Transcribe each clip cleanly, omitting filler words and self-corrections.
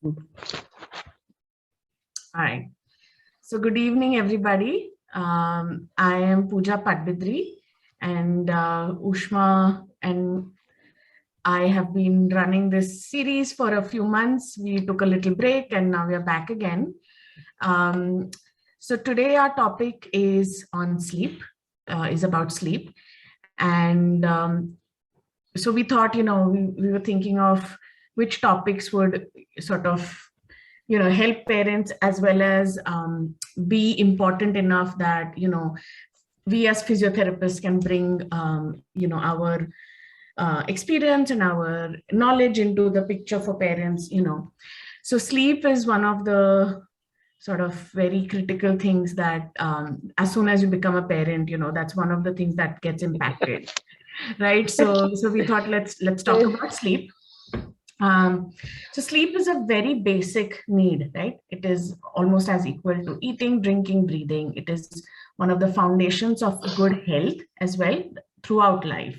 All right. So good evening, everybody. I am Pooja Padbidri, and Ushma and I have been running this series for a few months. We took a little break and now we are back again. So today our topic is on sleep, is about sleep. And so we thought, we were thinking of which topics would sort of help parents as well as be important enough that we as physiotherapists can bring our experience and our knowledge into the picture for parents. So sleep is one of the sort of very critical things that as soon as you become a parent, that's one of the things that gets impacted. Right. So we thought let's talk about sleep. So sleep is a very basic need, right? It is almost as equal to eating, drinking, breathing. It is one of the foundations of good health as well throughout life.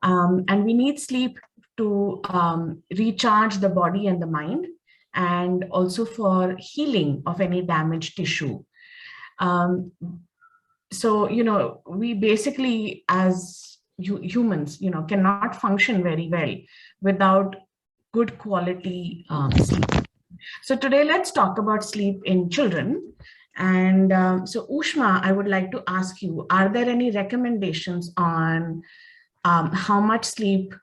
And we need sleep to recharge the body and the mind, and also for healing of any damaged tissue. So, we basically, as humans, cannot function very well without good quality sleep. So today, let's talk about sleep in children. And so Ushma, I would like to ask you, are there any recommendations on how much sleep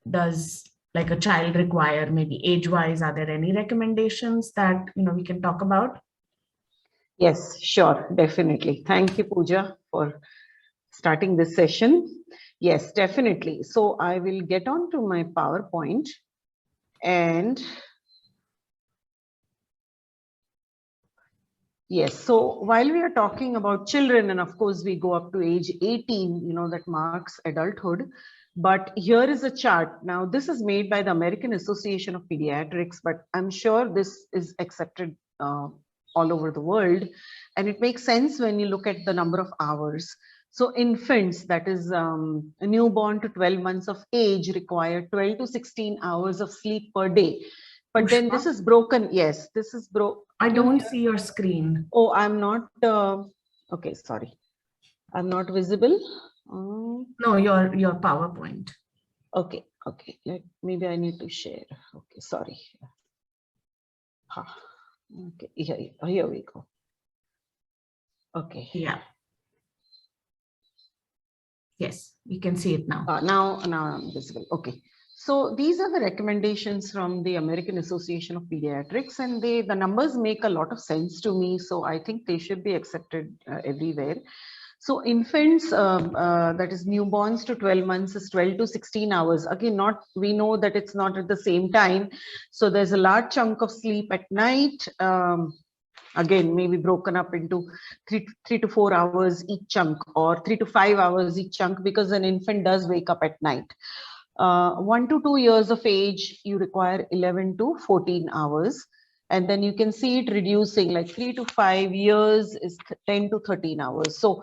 does like a child require, maybe age-wise? Are there any recommendations that we can talk about? Yes, sure, definitely. Thank you, Pooja, for starting this session. Yes, definitely. So I will get on to my PowerPoint, and yes, so while we are talking about children, and of course we go up to age 18, that marks adulthood. But here is a chart. Now, this is made by the American Association of Pediatrics, but I'm sure this is accepted all over the world. And it makes sense when you look at the number of hours. So infants, that is a newborn to 12 months of age, require 12 to 16 hours of sleep per day. But Ushma? Then this is broken. Yes, this is broken. I don't see your screen. Oh, I'm not. Okay, sorry. I'm not visible. No, your PowerPoint. Okay. Maybe I need to share. Okay, sorry. Okay, here we go. Okay. Yeah. Yes, you can see it now. Now I'm visible. Okay. So these are the recommendations from the American Association of Pediatrics, and the numbers make a lot of sense to me. So I think they should be accepted everywhere. So infants, that is newborns to 12 months, is 12 to 16 hours. Again, we know that it's not at the same time. So there's a large chunk of sleep at night. Again, maybe broken up into 3 to 4 hours each chunk, or 3 to 5 hours each chunk, because an infant does wake up at night. 1 to 2 years of age, you require 11 to 14 hours. And then you can see it reducing, like 3 to 5 years is 10 to 13 hours. So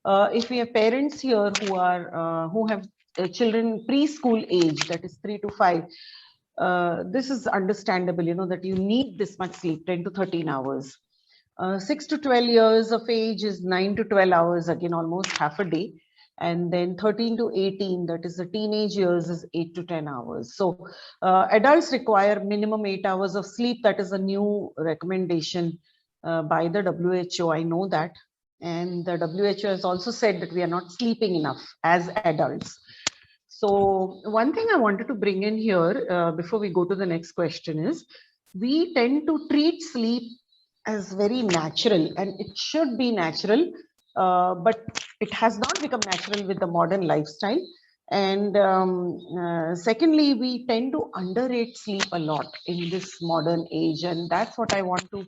if we have parents here who have children preschool age, that is 3 to 5, this is understandable, that you need this much sleep, 10 to 13 hours. 6 to 12 years of age is 9 to 12 hours, again, almost half a day. And then 13 to 18, that is the teenage years, is 8 to 10 hours. So adults require minimum 8 hours of sleep. That is a new recommendation by the WHO. I know that. And the WHO has also said that we are not sleeping enough as adults. So one thing I wanted to bring in here before we go to the next question is, we tend to treat sleep as very natural, and it should be natural, but it has not become natural with the modern lifestyle. And secondly, we tend to underrate sleep a lot in this modern age, and that's what I want to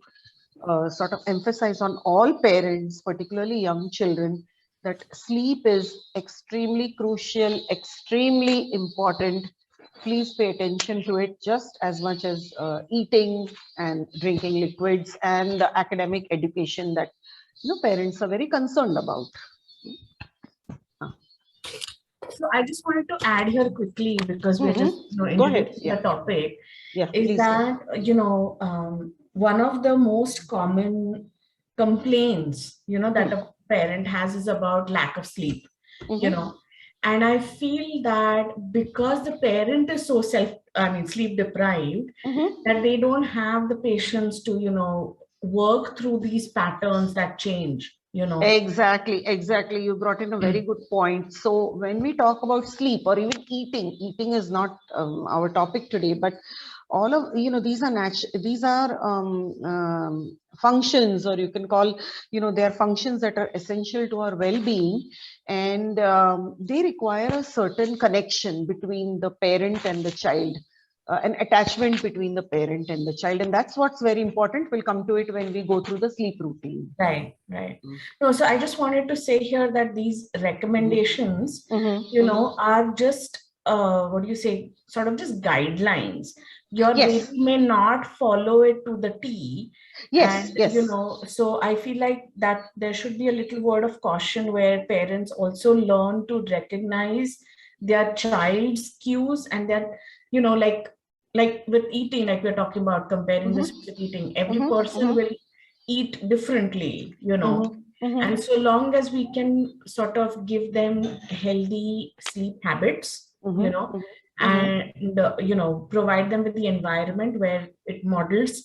sort of emphasize on all parents, particularly young children, that sleep is extremely crucial, extremely important. Please pay attention to it just as much as eating and drinking liquids and the academic education that parents are very concerned about. So I just wanted to add here quickly because we're just Go ahead. introducing the topic. Yeah, Is please. that one of the most common complaints that a parent has is about lack of sleep. And I feel that because the parent is so sleep deprived, that they don't have the patience to work through these patterns that change. Exactly. You brought in a very good point. So when we talk about sleep or even eating is not our topic today, but all of these are functions, or you can call they are functions that are essential to our well-being, and they require a certain connection between the parent and the child. An attachment between the parent and the child, and that's what's very important. We'll come to it when we go through the sleep routine. Right. No, so I just wanted to say here that these recommendations are just sort of just guidelines. Your baby may not follow it to the T. So I feel like that there should be a little word of caution where parents also learn to recognize their child's cues, and their like with eating, like we're talking about, comparing this with eating. Every person will eat differently, and so long as we can sort of give them healthy sleep habits, and provide them with the environment where it models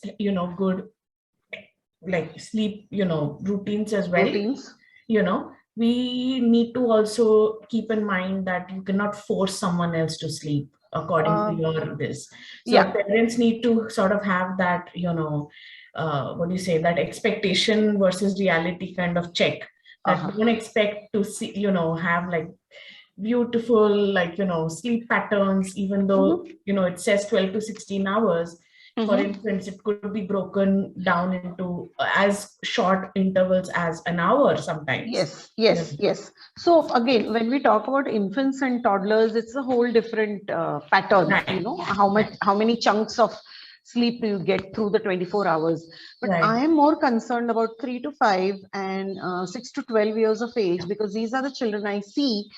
good like sleep routines as well. We need to also keep in mind that you cannot force someone else to sleep according to your this. So parents need to sort of have that that expectation versus reality kind of check, that don't expect to see have like beautiful sleep patterns, even though it says 12 to 16 hours. For instance, it could be broken down into as short intervals as an hour sometimes. Yes. So again, when we talk about infants and toddlers, it's a whole different pattern. How many chunks of sleep do you get through the 24 hours? But I am more concerned about 3 to 5 and 6 to 12 years of age, because these are the children I see.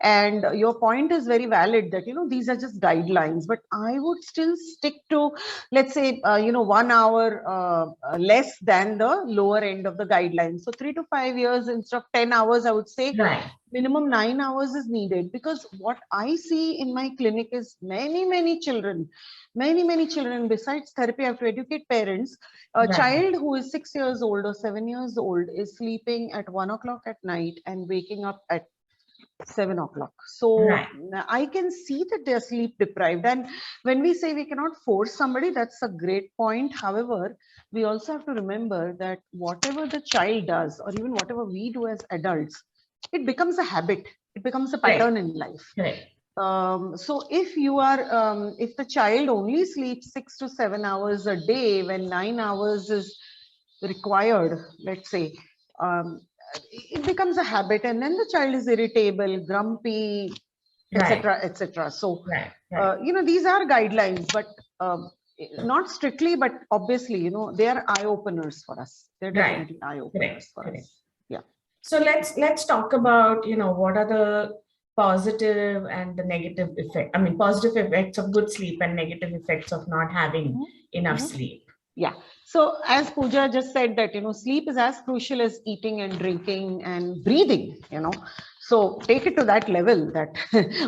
And your point is very valid that these are just guidelines, but I would still stick to, let's say 1 hour less than the lower end of the guidelines. So 3 to 5 years instead of 10 hours, I would say minimum 9 hours is needed. Because what I see in my clinic is many children, besides therapy, I have to educate parents. A child who is 6 years old or 7 years old is sleeping at 1 o'clock at night and waking up at 7 o'clock. So I can see that they're sleep deprived. And when we say we cannot force somebody, that's a great point. However, we also have to remember that whatever the child does, or even whatever we do as adults, it becomes a habit. It becomes a pattern in life. So if if the child only sleeps 6 to 7 hours a day when 9 hours is required, let's say, it becomes a habit, and then the child is irritable, grumpy, etc. So these are guidelines, but not strictly, but obviously they are eye openers for us. They're definitely eye openers for us. So let's talk about what are the positive and the negative effect. I mean, positive effects of good sleep and negative effects of not having enough sleep. So as Pooja just said that, sleep is as crucial as eating and drinking and breathing, So take it to that level, that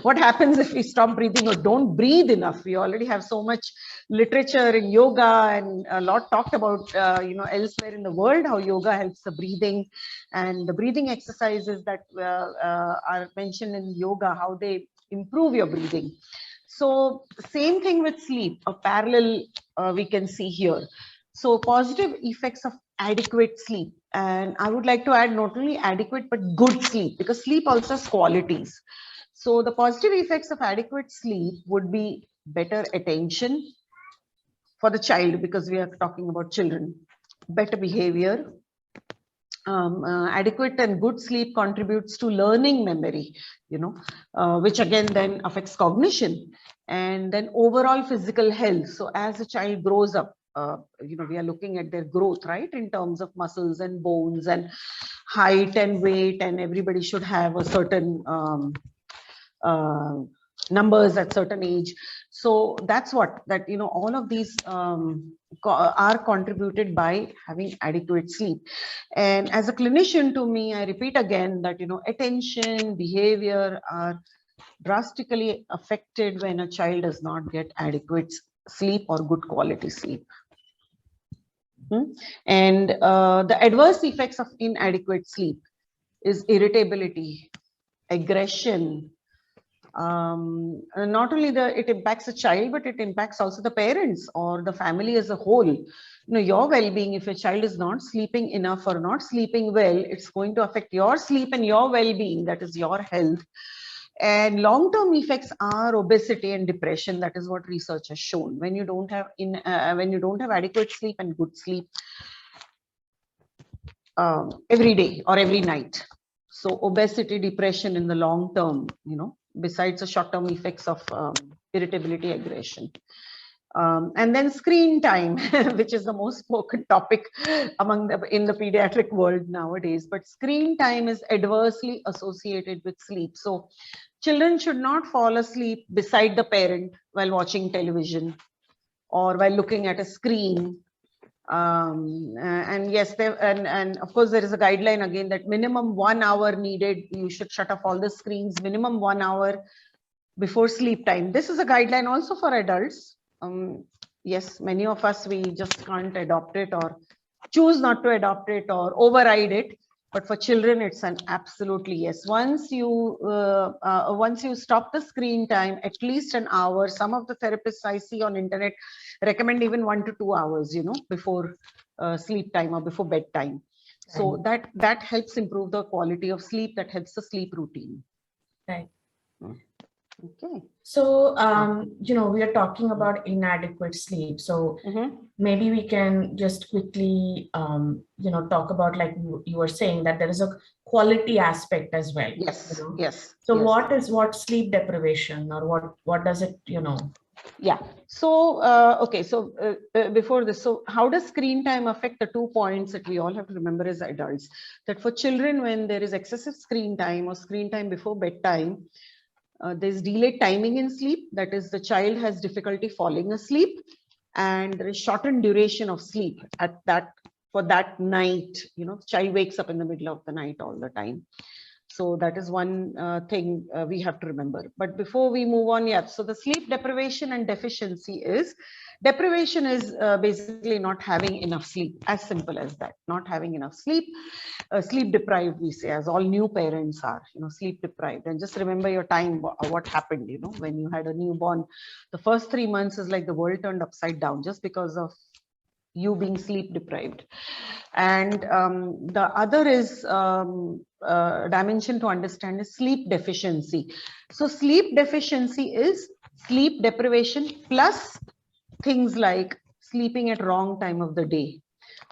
what happens if we stop breathing or don't breathe enough? We already have so much literature in yoga, and a lot talked about, elsewhere in the world, how yoga helps the breathing, and the breathing exercises that are mentioned in yoga, how they improve your breathing. So same thing with sleep, a parallel we can see here. So positive effects of adequate sleep. And I would like to add not only adequate, but good sleep, because sleep also has qualities. So the positive effects of adequate sleep would be better attention for the child, because we are talking about children, better behavior. Adequate and good sleep contributes to learning memory, which again then affects cognition, and then overall physical health. So as a child grows up, we are looking at their growth, right, in terms of muscles and bones and height and weight, and everybody should have a certain numbers at certain age. So that's what, that, you know, all of these are contributed by having adequate sleep. And as a clinician, to me, I repeat again that, you know, attention, behavior are drastically affected when a child does not get adequate sleep or good quality sleep. And the adverse effects of inadequate sleep is irritability, aggression. Not only it impacts the child, but it impacts also the parents or the family as a whole. You know, your well-being, if a child is not sleeping enough or not sleeping well, it's going to affect your sleep and your well-being, that is your health. And long-term effects are obesity and depression. That is what research has shown. When you don't have adequate sleep and good sleep every day or every night, so obesity, depression in the long term, you know, besides the short-term effects of irritability, aggression. And then screen time, which is the most spoken topic in the pediatric world nowadays. But screen time is adversely associated with sleep. So children should not fall asleep beside the parent while watching television or while looking at a screen. And yes, and of course there is a guideline again that minimum 1 hour needed. You should shut off all the screens minimum 1 hour before sleep time. This is a guideline also for adults. Yes, many of us, we just can't adopt it or choose not to adopt it or override it. But for children, it's an absolutely yes. Once you stop the screen time, at least an hour. Some of the therapists I see on internet recommend even 1 to 2 hours, you know, before sleep time or before bedtime. So that helps improve the quality of sleep. That helps the sleep routine. Right. Okay. So, you know, we are talking about inadequate sleep. So maybe we can just quickly, you know, talk about, like you were saying, that there is a quality aspect as well. Yes. You know? Yes. So yes. what sleep deprivation, or what does it, you know? Yeah. So, okay. So before this, so how does screen time affect the 2 points that we all have to remember as adults? That for children, when there is excessive screen time or screen time before bedtime, there's delayed timing in sleep. That is, the child has difficulty falling asleep, and there is shortened duration of sleep for that night. You know, child wakes up in the middle of the night all the time. So that is one thing we have to remember. But before we move on, yeah, so the sleep deprivation and deficiency is, deprivation is basically not having enough sleep, as simple as that, not having enough sleep. Sleep deprived, we say, as all new parents are, you know, sleep deprived. And just remember your time, what happened, you know, when you had a newborn. The first 3 months is like the world turned upside down just because of you being sleep deprived. And the other is dimension to understand is sleep deficiency. So sleep deficiency is sleep deprivation plus things like sleeping at wrong time of the day.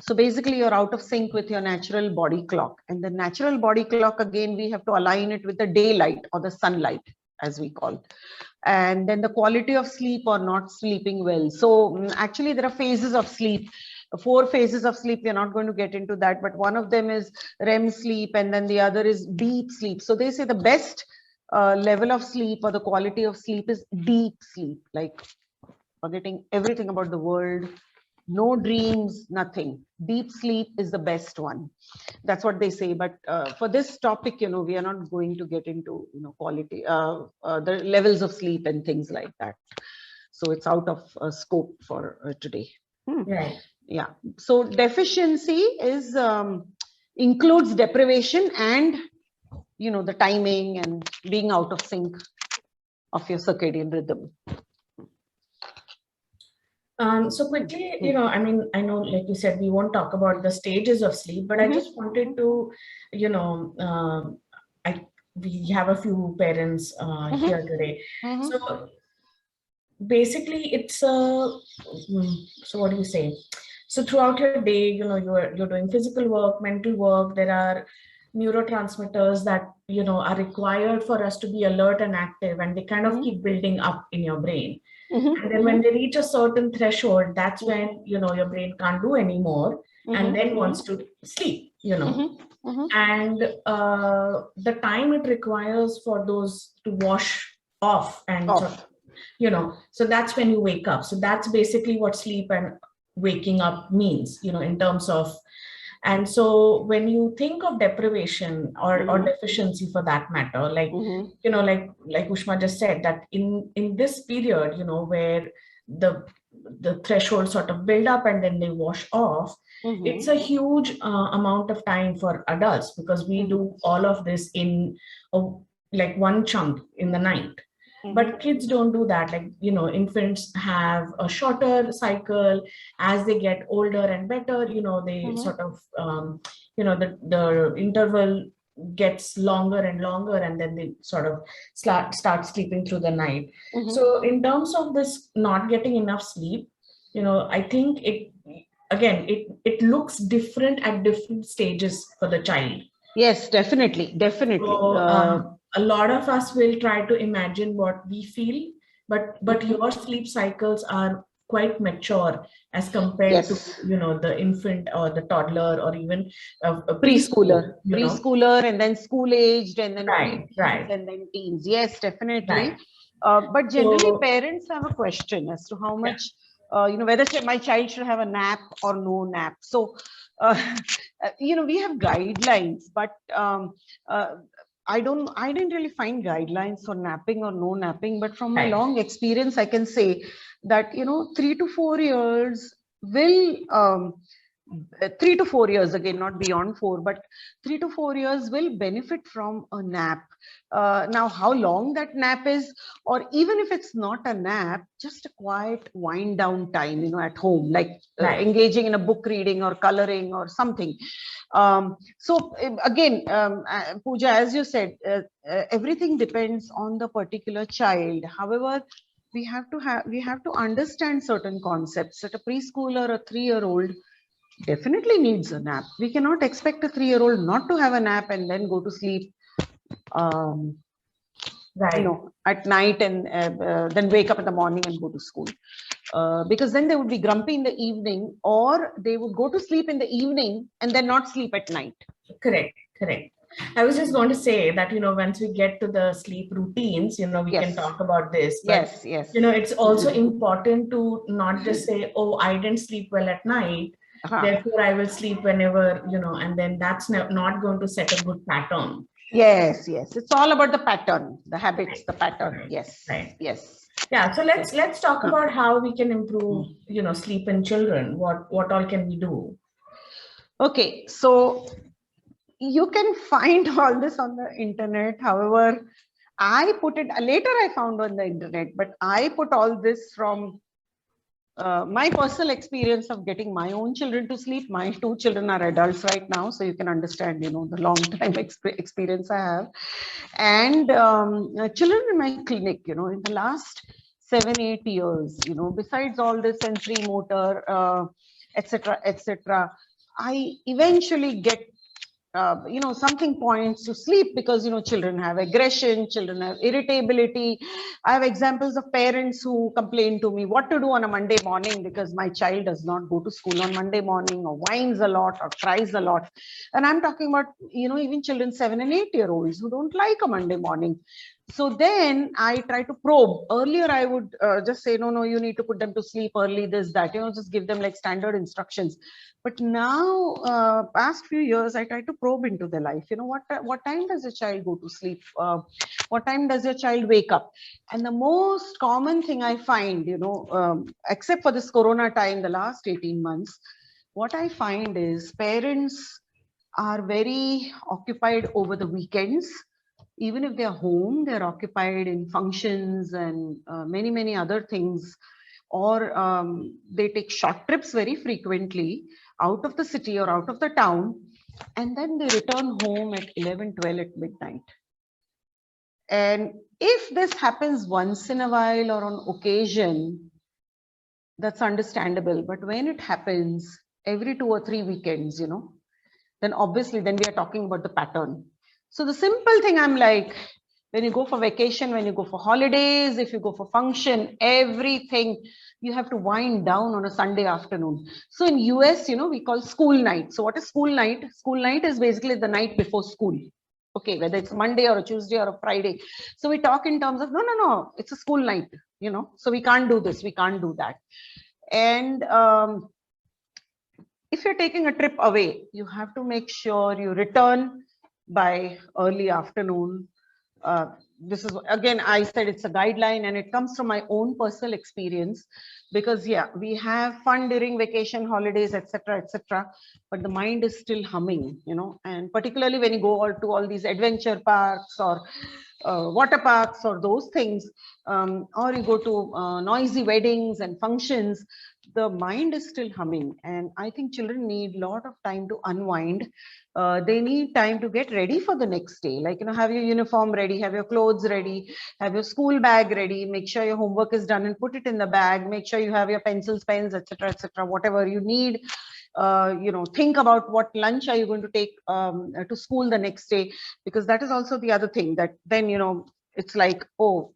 So basically you're out of sync with your natural body clock, and the natural body clock, again, we have to align it with the daylight or the sunlight, as we call it. And then the quality of sleep or not sleeping well. So actually there are phases of sleep, 4 phases of sleep. We're not going to get into that, but one of them is REM sleep, and then the other is deep sleep. So they say the best level of sleep or the quality of sleep is deep sleep, like forgetting everything about the world, no dreams, nothing. Deep sleep is the best one. That's what they say. But for this topic, you know, we are not going to get into, you know, quality, the levels of sleep and things like that. So it's out of scope for today. Right. Yeah. So deficiency is includes deprivation and, you know, the timing and being out of sync of your circadian rhythm. So quickly, you know, I mean, I know, like you said, we won't talk about the stages of sleep, but I just wanted to, you know, we have a few parents here today. So basically, it's so what do you say? So throughout your day, you know, you're doing physical work, mental work. There are neurotransmitters that, you know, are required for us to be alert and active, and they kind of keep building up in your brain. And then when they reach a certain threshold, that's when, you know, your brain can't do anymore. and then wants to sleep, and the time it requires for those to wash off and sort of, so that's when you wake up. So that's basically what sleep and waking up means, in terms of. And so when you think of deprivation or deficiency for that matter, like, like Ushma just said, that in this period, where the threshold sort of build up and then they wash off, it's a huge amount of time for adults, because we do all of this in like one chunk in the night. But kids don't do that. Like, infants have a shorter cycle. As they get older and better, they sort of, the interval gets longer and longer, and then they sort of start sleeping through the night. So in terms of this not getting enough sleep, I think it looks different at different stages for the child. Yes, definitely. So, a lot of us will try to imagine what we feel, but your sleep cycles are quite mature as compared to, the infant or the toddler, or even a preschooler, and then school aged, and then right, and then teens. Yes, definitely. But generally, parents have a question as to how much, whether my child should have a nap or no nap. So, we have guidelines, but I didn't really find guidelines for napping or no napping. But from my long experience, I can say that 3 to 4 years will 3 to 4 years, again, not beyond 4, but 3 to 4 years will benefit from a nap. Now, how long that nap is, or even if it's not a nap, just a quiet wind down time, at home, like engaging in a book reading or coloring or something. So again, Pooja, as you said, everything depends on the particular child. However, we have to understand certain concepts. That a preschooler or a 3-year-old definitely needs a nap. We cannot expect a 3-year-old not to have a nap and then go to sleep, at night, and then wake up in the morning and go to school. Because then they would be grumpy in the evening, or they would go to sleep in the evening and then not sleep at night. Correct. I was just going to say that, once we get to the sleep routines, we can talk about this. But, yes. It's also important to not just say, oh, I didn't sleep well at night, therefore I will sleep whenever, and then that's not going to set a good pattern. Yes. It's all about the pattern, the habits, the pattern. Yes. Yes. Yeah. So let's talk about how we can improve, sleep in children. What all can we do? Okay. So you can find all this on the internet. However, I put it later, I found on the internet, but I put all this from my personal experience of getting my own children to sleep. My 2 children are adults right now, so you can understand, the long time experience I have. And children in my clinic, in the last 7-8 years, besides all this sensory motor, etc., I eventually get something points to sleep, because children have aggression, children have irritability. I have examples of parents who complain to me what to do on a Monday morning because my child does not go to school on Monday morning, or whines a lot, or cries a lot. And I'm talking about even children 7 and 8-year-olds who don't like a Monday morning. So then I try to probe. Earlier, I would just say, no, you need to put them to sleep early, this, that, just give them like standard instructions. But now, past few years, I try to probe into their life. What time does a child go to sleep? What time does your child wake up? And the most common thing I find, except for this Corona time, the last 18 months, what I find is parents are very occupied over the weekends. Even if they're home, they're occupied in functions and many other things. Or they take short trips very frequently out of the city or out of the town, and then they return home at 11, 12 at midnight. And if this happens once in a while or on occasion, that's understandable. But when it happens every 2 or 3 weekends, then obviously then we are talking about the pattern. So the simple thing I'm like, When you go for vacation, when you go for holidays, if you go for function, everything, you have to wind down on a Sunday afternoon. So in US, we call school night. So what is school night? School night is basically the night before school. Okay, whether it's Monday or a Tuesday or a Friday. So we talk in terms of, no, it's a school night, so we can't do this, we can't do that. And if you're taking a trip away, you have to make sure you return by early afternoon. This is, again, I said it's a guideline and it comes from my own personal experience, because yeah, we have fun during vacation, holidays, etc., but the mind is still humming, and particularly when you go to all these adventure parks or water parks or those things, or you go to noisy weddings and functions, the mind is still humming. And I think children need a lot of time to unwind. They need time to get ready for the next day, like, have your uniform ready, have your clothes ready, have your school bag ready, make sure your homework is done and put it in the bag, make sure you have your pencils, pens, etc., whatever you need. Think about what lunch are you going to take to school the next day, because that is also the other thing, that then it's like, oh,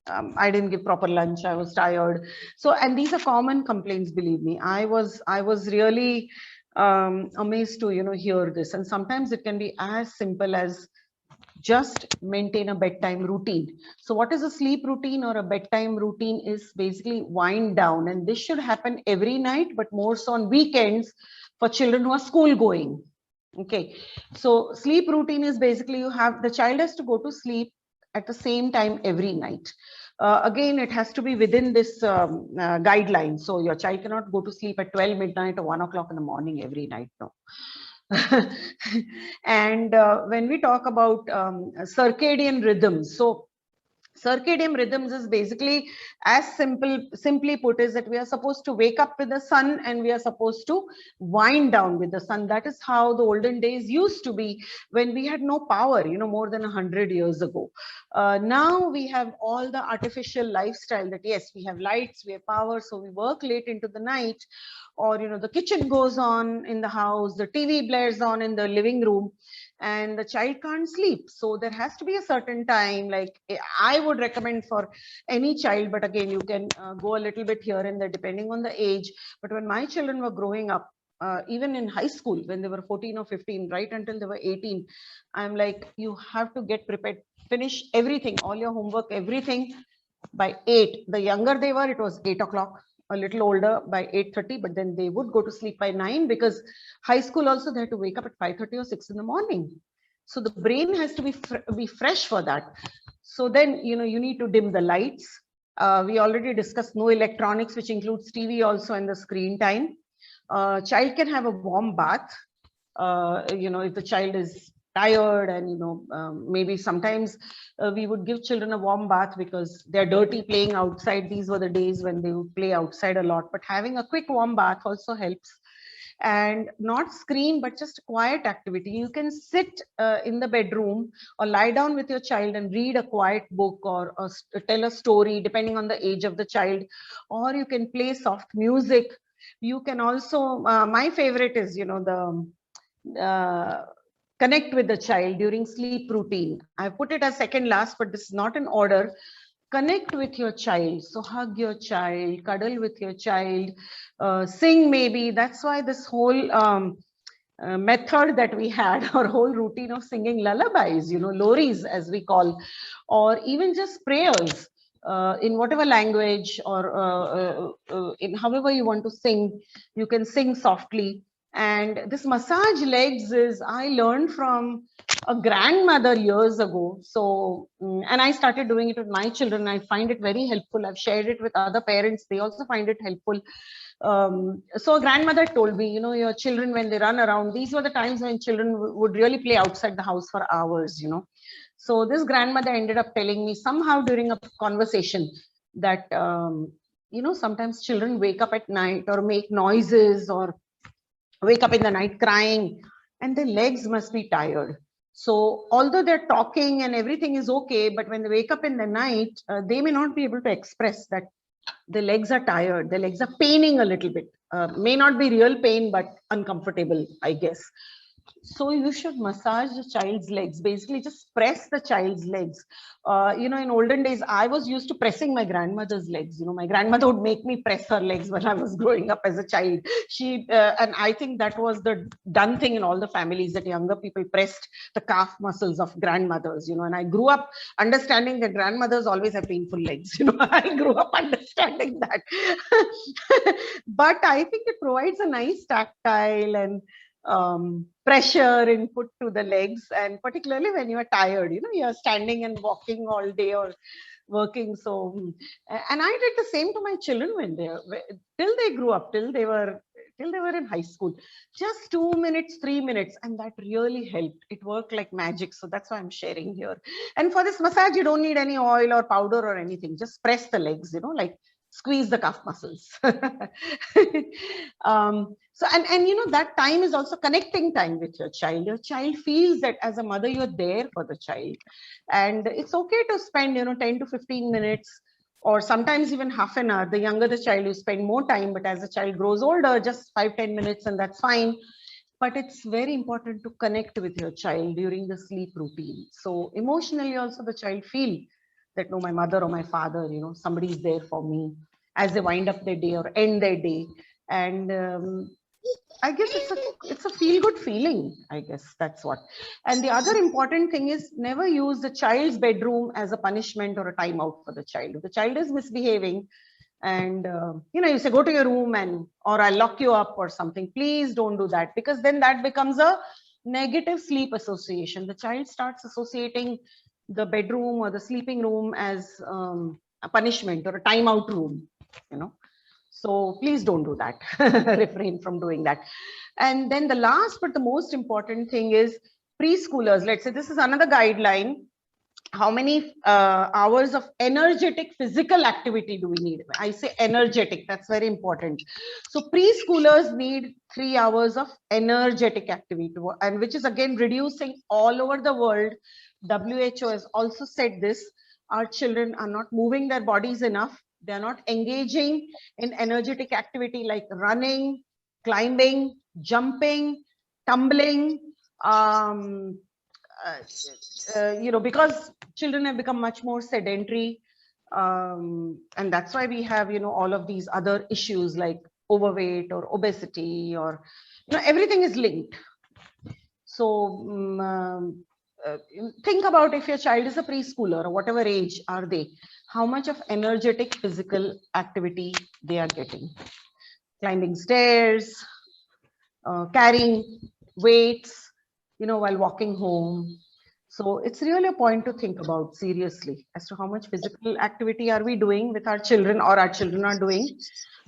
I didn't give proper lunch, I was tired. So, and these are common complaints, believe me. I was really amazed to hear this. And sometimes it can be as simple as just maintain a bedtime routine. So what is a sleep routine or a bedtime routine? Is basically wind down, and this should happen every night, but more so on weekends for children who are school going. Okay, so sleep routine is basically, the child has to go to sleep at the same time every night. Again, it has to be within this guideline. So your child cannot go to sleep at 12 midnight or 1 o'clock in the morning every night. No. And when we talk about circadian rhythms, so circadian rhythms is basically, as simply put, is that we are supposed to wake up with the sun and we are supposed to wind down with the sun. That is how the olden days used to be, when we had no power, more than 100 years ago. Now we have all the artificial lifestyle, that yes, we have lights, we have power, so we work late into the night, or the kitchen goes on in the house, the TV blares on in the living room, and the child can't sleep. So there has to be a certain time, like I would recommend for any child, but again, you can go a little bit here and there depending on the age. But when my children were growing up, even in high school, when they were 14 or 15, right until they were 18, I'm like, you have to get prepared, finish everything, all your homework, everything by 8. The younger they were, it was 8 o'clock. A little older, by 8:30, but then they would go to sleep by 9, because high school also they had to wake up at 5:30 or 6 in the morning. So the brain has to be fresh for that. So then you need to dim the lights. We already discussed no electronics, which includes TV also, and the screen time. Child can have a warm bath. If the child is tired, and maybe sometimes we would give children a warm bath because they're dirty playing outside. These were the days when they would play outside a lot, but having a quick warm bath also helps. And not screen, but just a quiet activity. You can sit in the bedroom or lie down with your child and read a quiet book, or tell a story depending on the age of the child, or you can play soft music. You can also, my favorite is the connect with the child during sleep routine. I put it as second last, but this is not in order. Connect with your child. So hug your child, cuddle with your child, sing maybe. That's why this whole method that we had, our whole routine of singing lullabies, loris as we call, or even just prayers. In whatever language, or in however you want to sing, you can sing softly. And this massage legs is, I learned from a grandmother years ago. So, and I started doing it with my children. I find it very helpful. I've shared it with other parents. They also find it helpful. So a grandmother told me, your children, when they run around, these were the times when children would really play outside the house for hours, So this grandmother ended up telling me somehow during a conversation that, sometimes children wake up at night or make noises, or wake up in the night crying, and their legs must be tired. So although they're talking and everything is okay, but when they wake up in the night, they may not be able to express that the legs are tired, the legs are paining a little bit. May not be real pain, but uncomfortable, I guess. So you should massage the child's legs, basically just press the child's legs. You know, in olden days, I was used to pressing my grandmother's legs. You know, my grandmother would make me press her legs when I was growing up as a child. And I think that was the done thing in all the families, that younger people pressed the calf muscles of grandmothers, you know, and I grew up understanding that grandmothers always have painful legs. You know, I grew up understanding that. But I think it provides a nice tactile and pressure input to the legs, and particularly when you are tired, you know, you're standing and walking all day or working. So, and I did the same to my children when till they grew up, till they were in high school. Just 2 minutes, 3 minutes, and that really helped. It worked like magic. So that's why I'm sharing here. And for this massage, you don't need any oil or powder or anything. Just press the legs, you know, like squeeze the calf muscles. So, and you know, that time is also connecting time with your child. Your child feels that as a mother, you're there for the child. And it's okay to spend, you know, 10 to 15 minutes, or sometimes even half an hour. The younger the child, you spend more time, but as the child grows older, just 5-10 minutes, and that's fine. But it's very important to connect with your child during the sleep routine. So emotionally also the child feel that, no, my mother or my father, you know, somebody is there for me as they wind up their day or end their day. And I guess it's a feel good feeling. I guess that's what. And the other important thing is, never use the child's bedroom as a punishment or a timeout for the child. If the child is misbehaving, and you know, you say, go to your room, and or I'll lock you up or something, please don't do that, because then that becomes a negative sleep association. The child starts associating the bedroom or the sleeping room as a punishment or a timeout room, you know. So please don't do that. Refrain from doing that. And then the last but the most important thing is, preschoolers, let's say this is another guideline. How many hours of energetic physical activity do we need? I say energetic, that's very important. So preschoolers need 3 hours of energetic activity, and which is again reducing all over the world. WHO has also said this. Our children are not moving their bodies enough. They are not engaging in energetic activity like running, climbing, jumping, tumbling. You know, because children have become much more sedentary, and that's why we have, you know, all of these other issues like overweight or obesity, or, you know, everything is linked. So think about, if your child is a preschooler or whatever age are they, how much of energetic physical activity they are getting. Climbing stairs, carrying weights, you know, while walking home. So it's really a point to think about seriously as to how much physical activity are we doing with our children, or our children are doing.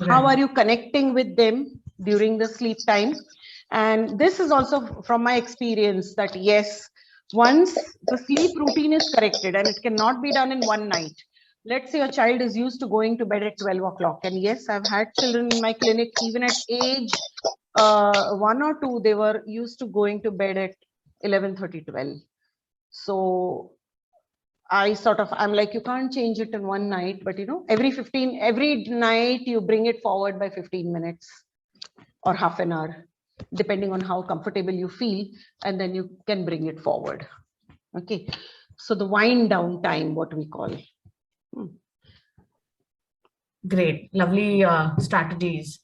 How are you connecting with them during the sleep time? And this is also from my experience that, yes, once the sleep routine is corrected, and it cannot be done in one night. Let's say a child is used to going to bed at 12 o'clock. And yes, I've had children in my clinic, even at age 1 or 2, they were used to going to bed at 11:30, 12. So I'm like, you can't change it in one night, but you know, every night you bring it forward by 15 minutes or half an hour, depending on how comfortable you feel, and then you can bring it forward. Okay. So the wind down time, what we call. Great, lovely strategies.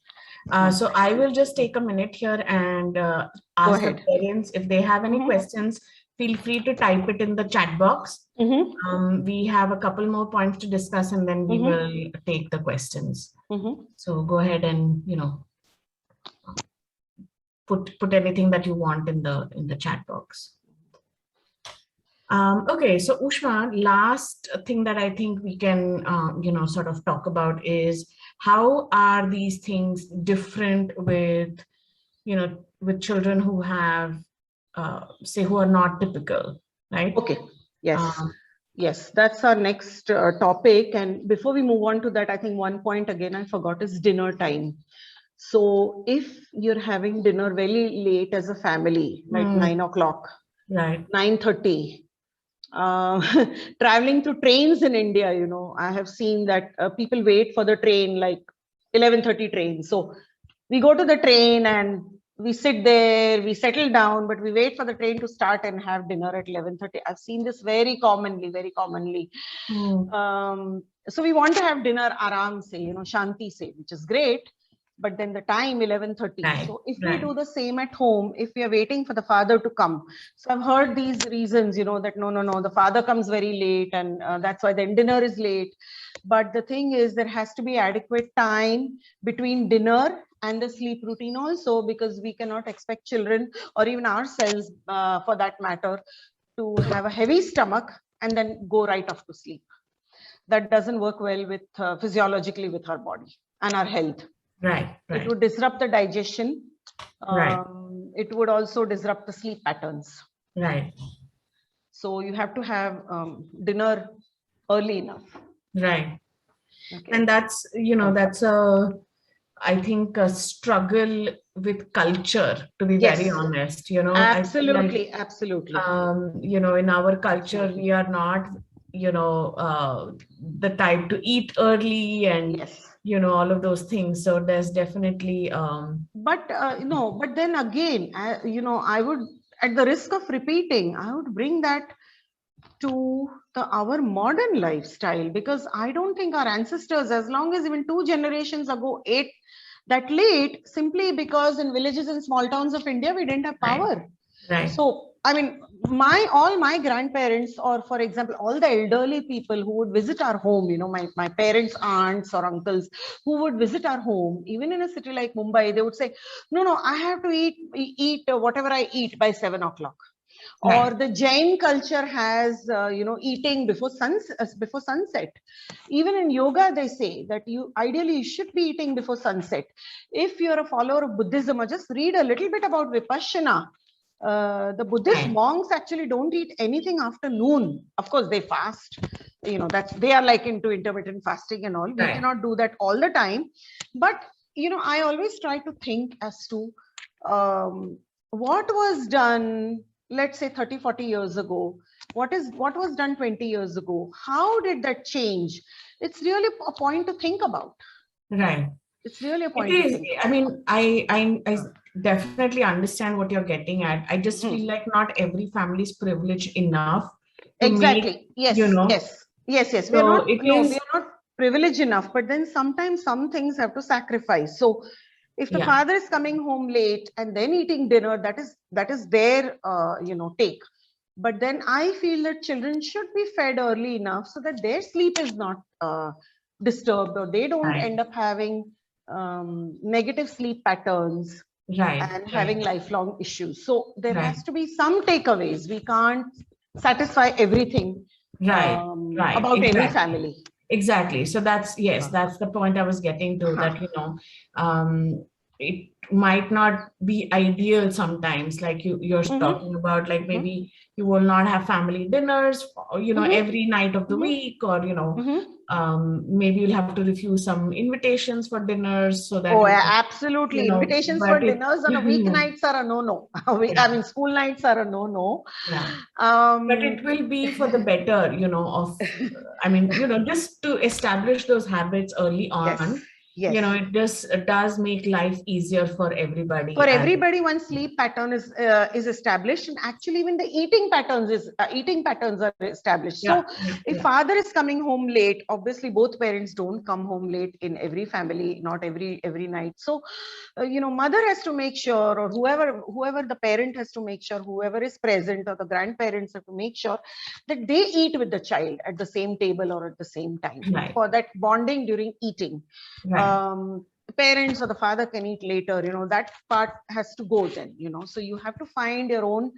So I will just take a minute here and ask the parents if they have any questions. Feel free to type it in the chat box. We have a couple more points to discuss, and then we will take the questions. So go ahead and, you know, put anything that you want in the chat box. Okay, so Ushma, last thing that I think we can, you know, sort of talk about is, how are these things different with, you know, with children who have, say, who are not typical, right? Okay, yes. Yes, that's our next topic. And before we move on to that, I think one point again I forgot is dinner time. So if you're having dinner very late as a family, like 9 o'clock, right, 9:30, traveling through trains in India, you know, I have seen that people wait for the train like 11:30 train. So we go to the train, and we sit there, we settle down, but we wait for the train to start and have dinner at 11:30. I've seen this very commonly, very commonly. So we want to have dinner aram se, shanti se, which is great. But then the time 11:30. Right, So if we right. do the same at home, if we are waiting for the father to come, so I've heard these reasons, that no, the father comes very late, and that's why then dinner is late. But the thing is, there has to be adequate time between dinner and the sleep routine also, because we cannot expect children or even ourselves, for that matter, to have a heavy stomach and then go right off to sleep. That doesn't work well with physiologically with our body and our health. Right, right. It would disrupt the digestion. Right. It would also disrupt the sleep patterns. Right. So you have to have dinner early enough. Right. Okay. And that's, that's I think a struggle with culture, to be Yes. very honest, Absolutely, absolutely. In our culture, we are not, the type to eat early and, Yes. All of those things. So there's definitely. But but then again, I would, at the risk of repeating, I would bring that to our modern lifestyle, because I don't think our ancestors, as long as even 2 generations ago, ate that late, simply because in villages and small towns of India, we didn't have power. Right. So, I mean, all my grandparents, or for example, all the elderly people who would visit our home, my parents' aunts or uncles who would visit our home, even in a city like Mumbai, they would say, no, I have to eat whatever I eat by 7 o'clock. Right. Or the Jain culture has, eating before sunset. Even in yoga, they say that ideally you should be eating before sunset. If you're a follower of Buddhism, or just read a little bit about Vipassana. The Buddhist monks actually don't eat anything after noon. Of course, they fast. They are like into intermittent fasting and all. We cannot do that all the time. But I always try to think as to what was done, let's say 30-40 years ago. What was done 20 years ago? How did that change? It's really a point to think about. Right. It's really a point to think about. I mean, I definitely understand what you're getting at. I just feel like not every family is privileged enough to exactly. Yes. Yes. We are not privileged enough, but then sometimes some things have to sacrifice. So if the father is coming home late and then eating dinner, that is their take. But then I feel that children should be fed early enough so that their sleep is not disturbed, or they don't end up having negative sleep patterns and having lifelong issues. So there has to be some takeaways. We can't satisfy everything about every family. Exactly. So that's the point I was getting to, that it might not be ideal sometimes, like you're talking about, like maybe you will not have family dinners, every night of the week, or maybe you'll have to refuse some invitations for dinners, so that absolutely, invitations for dinners on a weeknights are a no. I mean, school nights are a no. But it will be for the better, of, I mean, just to establish those habits early on. Yes. It does make life easier for everybody. For everybody, one sleep pattern is established, and actually even the eating patterns are established. So if father is coming home late, obviously both parents don't come home late in every family, not every night. So mother has to make sure, or whoever the parent has to make sure, whoever is present, or the grandparents have to make sure that they eat with the child at the same table or at the same time, for that bonding during eating. Parents or the father can eat later, that part has to go then, so you have to find your own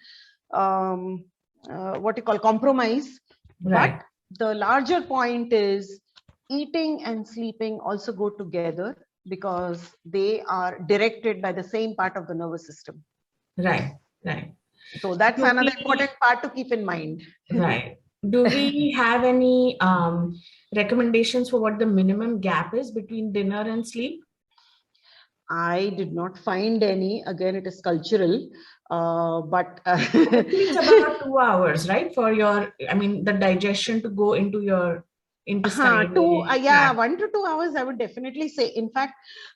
what you call compromise. But the larger point is eating and sleeping also go together, because they are directed by the same part of the nervous system. So that's another important part to keep in mind. Do we have any recommendations for what the minimum gap is between dinner and sleep? I did not find any. Again, it is cultural, but it's about 2 hours, right? For the digestion to go into your intestinal yeah, tract. 1 to 2 hours, I would definitely say. In fact,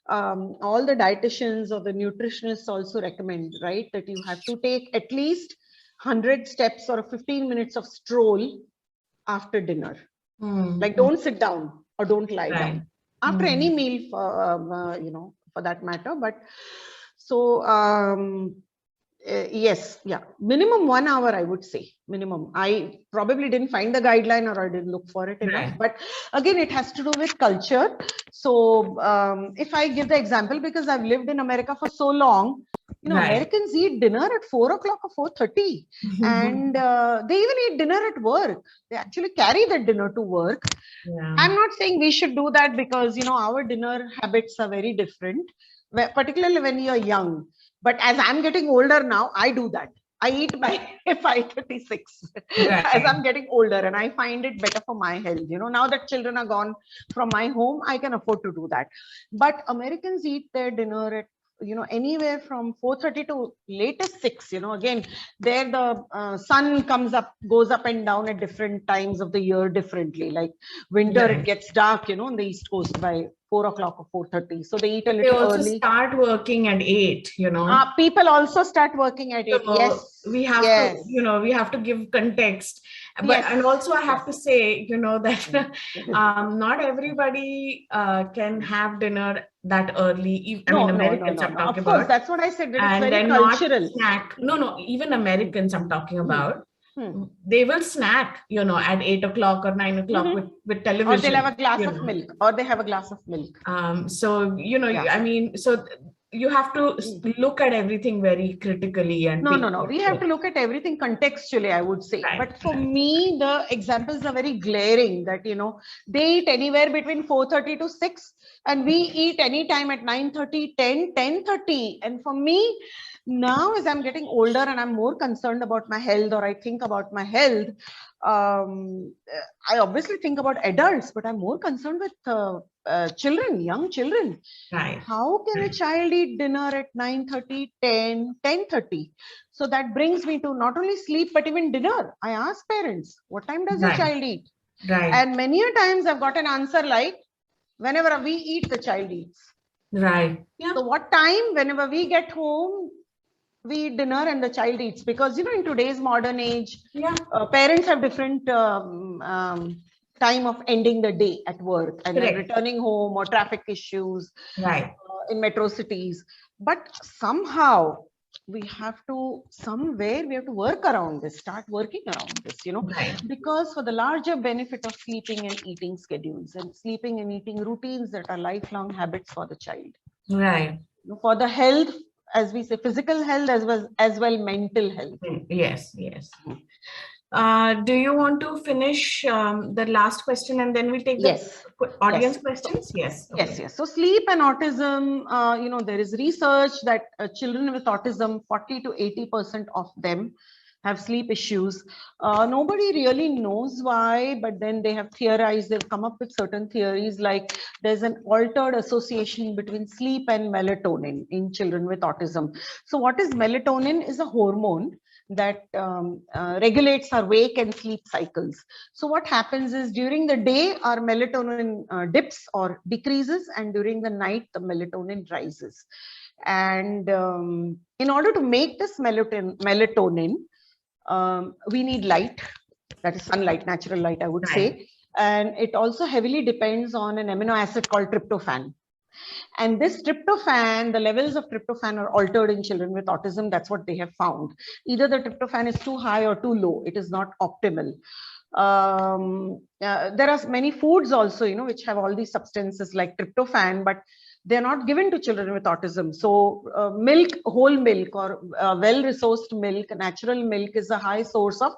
all the dietitians or the nutritionists also recommend, right, that you have to take at least 100 steps or 15 minutes of stroll after dinner. Like, don't sit down or don't lie Right. down after any meal, for that matter. But so, yes, yeah, minimum 1 hour, I would say, minimum. I probably didn't find the guideline, or I didn't look for it enough. Right. But again, it has to do with culture. So if I give the example, because I've lived in America for so long, Right. Americans eat dinner at 4 o'clock or 4:30, and they even eat dinner at work. They actually carry that dinner to work. Yeah. I'm not saying we should do that, because our dinner habits are very different, particularly when you're young. But as I'm getting older now, I do that. I eat by 5:36 Right. as I'm getting older, and I find it better for my health. Now that children are gone from my home, I can afford to do that. But Americans eat their dinner at anywhere from 4:30 to latest 6. Again, there the sun goes up and down at different times of the year differently. Like winter, Right. it gets dark, on the East Coast by 4 o'clock or 4:30. So they eat a They little also early. start working at 8, People also start working at 8. So Yes. we have Yes. to, we have to give context. And Yes. also I have to Yes. say, that not everybody can have dinner that early. I mean, No. Americans I'm talking Of course, about. that's what I said. That it's And very then not cultural. snack. No, even Americans I'm talking about. Hmm. They will snack, at 8 o'clock or 9 o'clock with television. Or they'll have a glass of milk, or they have a glass of milk. So, Yeah. I mean, so you have to look at everything very critically and No. We have to look at everything contextually, I would say. Right. But for me, the examples are very glaring that, they eat anywhere between 4:30 to 6, and we eat anytime at 9:30, 10, 10:30. And for me, now as I'm getting older and I'm more concerned about my health, or I think about my health, I obviously think about adults, but I'm more concerned with children, young children. Right. How can a child eat dinner at 9:30, 10, 10:30? So that brings me to not only sleep, but even dinner. I ask parents, what time does your child eat? Right. And many a times I've got an answer like, whenever we eat, the child eats. Right. Yeah. So what time, whenever we get home, we eat dinner and the child eats? Because, in today's modern age, parents have different time of ending the day at work, and then returning home, or traffic issues in metro cities. But somehow we have to work around this, start working around this, because for the larger benefit of sleeping and eating schedules, and sleeping and eating routines that are lifelong habits for the child. Right. For the health, as we say, physical health as well mental health. Yes. Do you want to finish the last question, and then we take the audience questions? Yes. Okay. Yes. So sleep and autism, there is research that children with autism, 40 to 80% of them have sleep issues. Nobody really knows why, but then they have theorized, they've come up with certain theories, like there's an altered association between sleep and melatonin in children with autism. So what is melatonin? Is a hormone that regulates our wake and sleep cycles. So what happens is, during the day, our melatonin dips or decreases, and during the night, the melatonin rises. And in order to make this melatonin, we need light, that is sunlight, natural light, I would say. And it also heavily depends on an amino acid called tryptophan. And this tryptophan, the levels of tryptophan are altered in children with autism. That's what they have found. Either the tryptophan is too high or too low. It is not optimal. There are many foods also, which have all these substances like tryptophan, but they're not given to children with autism. So milk, whole milk, or well-resourced milk, natural milk, is a high source of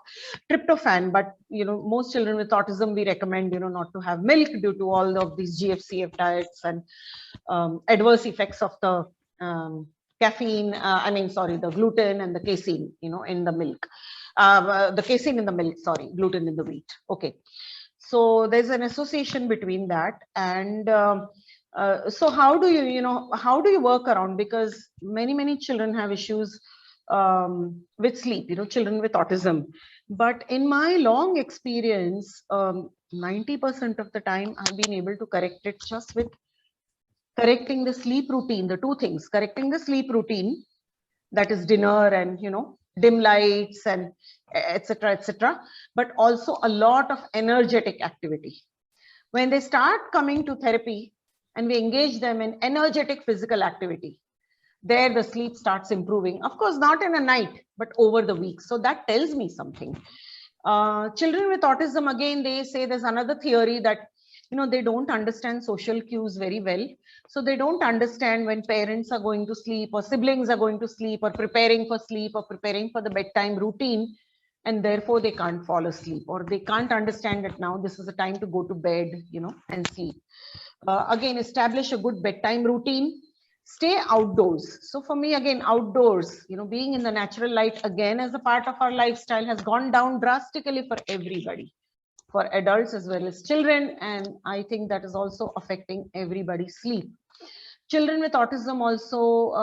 tryptophan. But, most children with autism, we recommend, not to have milk due to all of these GFCF diets and adverse effects of the caffeine, the gluten and the casein, in the milk. The casein in the milk, gluten in the wheat. Okay. So there's an association between that. And so how do you work around? Because many children have issues with sleep, children with autism. But in my long experience, 90% of the time, I've been able to correct it just with correcting the sleep routine. The two things: correcting the sleep routine, that is dinner and dim lights and etc., etc., but also a lot of energetic activity. When they start coming to therapy and we engage them in energetic physical activity, there the sleep starts improving. Of course, not in a night, but over the week. So that tells me something. Children with autism, again, they say there's another theory that they don't understand social cues very well. So they don't understand when parents are going to sleep or siblings are going to sleep or preparing for sleep or preparing for the bedtime routine, and therefore they can't fall asleep, or they can't understand that now this is the time to go to bed, and sleep. Again, establish a good bedtime routine. Stay outdoors. So for me, again, outdoors, being in the natural light, again, as a part of our lifestyle, has gone down drastically for everybody, for adults as well as children. And I think that is also affecting everybody's sleep. Children with autism also,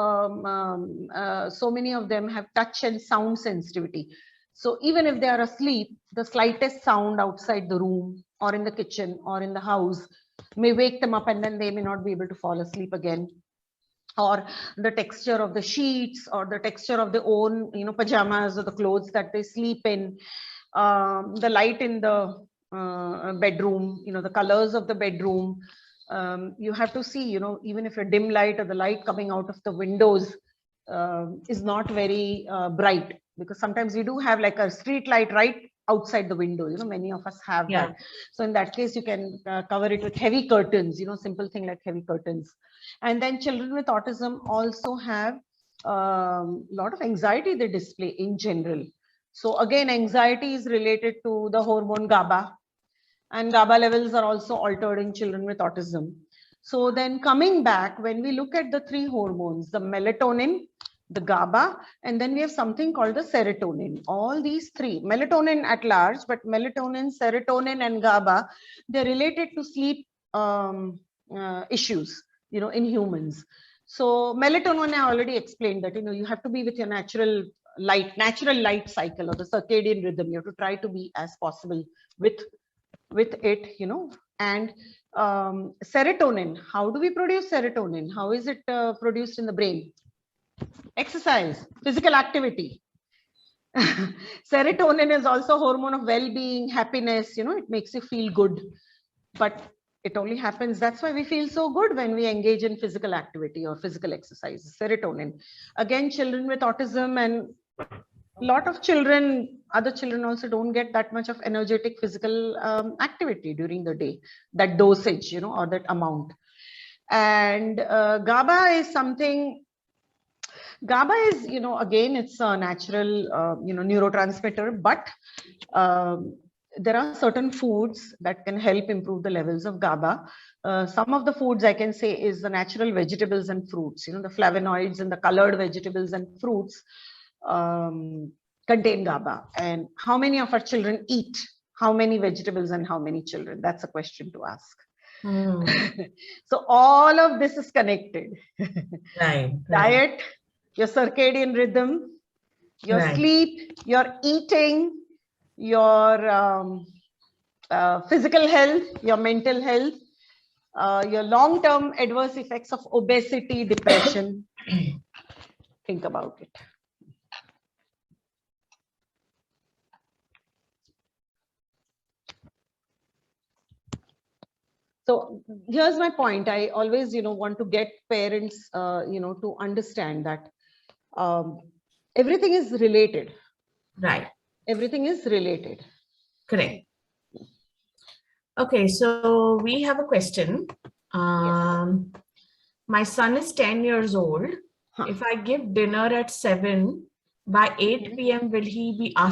so many of them have touch and sound sensitivity. So even if they are asleep, the slightest sound outside the room or in the kitchen or in the house may wake them up, and then they may not be able to fall asleep again. Or the texture of the sheets, or the texture of their own pajamas or the clothes that they sleep in, the light in the bedroom, the colors of the bedroom. You have to see, even if a dim light or the light coming out of the windows is not very bright, because sometimes we do have like a street light right outside the window. Many of us have that. So in that case, you can cover it with heavy curtains, simple thing like heavy curtains. And then children with autism also have a lot of anxiety they display in general. So again, anxiety is related to the hormone GABA, and GABA levels are also altered in children with autism. So then coming back, when we look at the three hormones, the melatonin, the GABA, and then we have something called the serotonin. All these three, melatonin at large, but melatonin, serotonin, and GABA, they're related to sleep issues, in humans. So melatonin, I already explained that, you have to be with your natural light cycle, or the circadian rhythm. You have to try to be as possible with it, and serotonin. How do we produce serotonin? How is it produced in the brain? Exercise, physical activity. Serotonin is also a hormone of well-being, happiness. It makes you feel good, but it only happens, that's why we feel so good when we engage in physical activity or physical exercise. Serotonin. Again, children with autism and a lot of children, other children also don't get that much of energetic physical activity during the day, that dosage, or that amount. And GABA is something. GABA is, again, it's a natural, neurotransmitter, but there are certain foods that can help improve the levels of GABA. Some of the foods I can say is the natural vegetables and fruits, the flavonoids and the colored vegetables and fruits contain GABA. And how many of our children eat? How many vegetables and how many children? That's a question to ask. So all of this is connected. Right. Diet, your circadian rhythm, your sleep, your eating, your physical health, your mental health, your long-term adverse effects of obesity, depression. Think about it. So here's my point. I always, want to get parents, to understand that everything is related. Right. Everything is related. Correct. Okay, so we have a question. My son is 10 years old. If I give dinner at 7, by 8 p.m., will he be asked